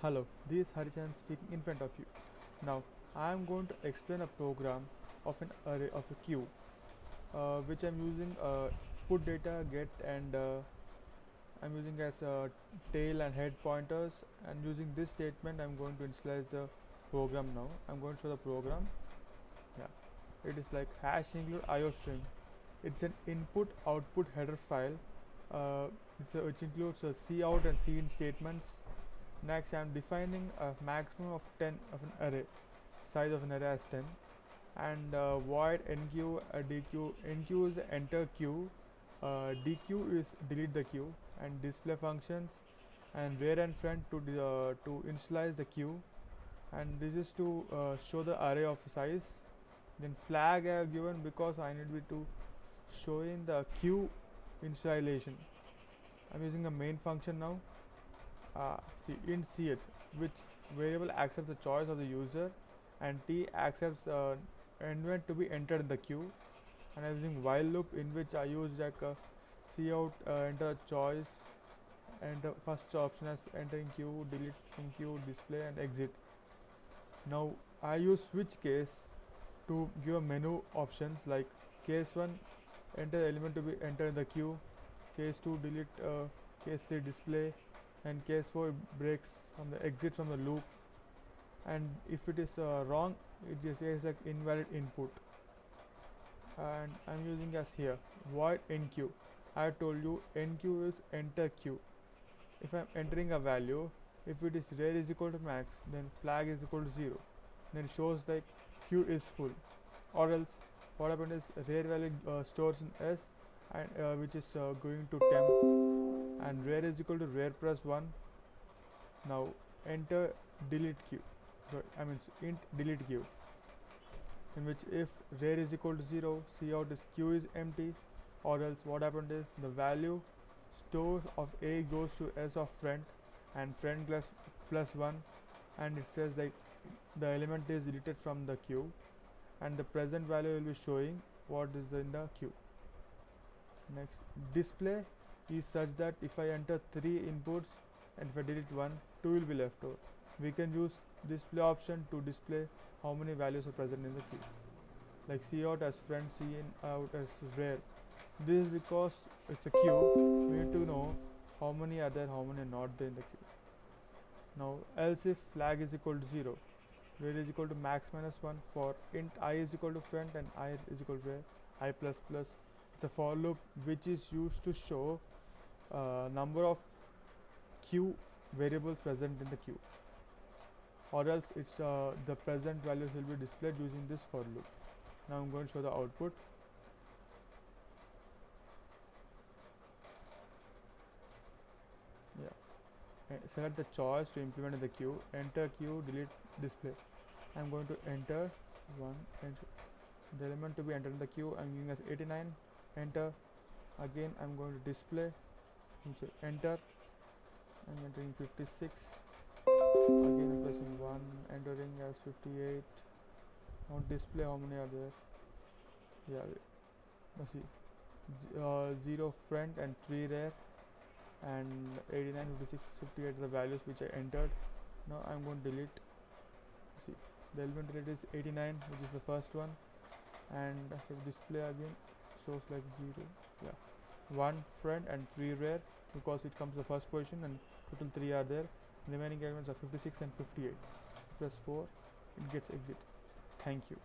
Hello, this is Harichan speaking in front of you. Now, I am going to explain a program of an array of a queue, which I'm using put data, get, and I'm using as tail and head pointers. And using this statement, I'm going to initialize the program now. I'm going to show the program. Yeah, it is like hash include IO string. It's an input output header file. Which includes C out and C in statements. Next, I am defining a maximum of 10 of an array, size of an array as 10, and void enq, dq. Enq is enter queue, dq is delete the queue, and display functions, and where and friend to initialize the queue, and this is to show the array of size. Then flag I have given because I need to show in the queue initialization. I'm using a main function now. See int ch, which variable accepts the choice of the user, and t accepts element to be entered in the queue. And I'm using while loop, in which I use like c out, enter choice, enter first option as entering queue, delete from queue, display, and exit. Now I use switch case to give a menu options like case 1 enter element to be entered in the queue, case 2 delete, case 3 display, and case 4 breaks from the exit from the loop. And if it is wrong, it just says like invalid input. And I'm using as here void enq. I told you enq is enter queue. If I'm entering a value, if it is rare is equal to max, then flag is equal to 0, then it shows like queue is full. Or else what happens is rare value stores in s, and which is going to temp, and rare is equal to rare plus 1. Now enter delete queue, int delete queue, in which if rare is equal to 0, c out is queue is empty. Or else what happened is the value store of a goes to s of friend, and friend plus 1, and it says like the element is deleted from the queue, and the present value will be showing what is in the queue. Next, display is such that if I enter 3 inputs and if I delete 1, 2 will be left over. We can use display option to display how many values are present in the queue, like c out as friend, c in out as rare. This is because it's a queue, we need to know how many are there, how many are not there in the queue. Now else if flag is equal to 0, where is equal to max minus 1 for int I is equal to friend and I is equal to rare, I plus plus. It's a for loop which is used to show number of queue variables present in the queue, or else it's the present values will be displayed using this for loop. Now I'm going to show the output. Yeah, select the choice to implement in the queue, enter queue, delete display. I'm going to enter 1, enter the element to be entered in the queue. I'm giving as 89, enter. Again I'm going to display, enter. I'm entering 56, again I'm pressing 1, entering as 58. Now display how many are there. Yeah, let's see, 0 friend and 3 rare, and 89, 56, 58 are the values which I entered. Now I'm going to delete. See, the element delete is 89, which is the first one, and so display again shows like 0, yeah, 1 friend and 3 rare, because it comes the first position, and total 3 are there. Remaining elements are 56 and 58. Press 4, it gets exit. Thank you.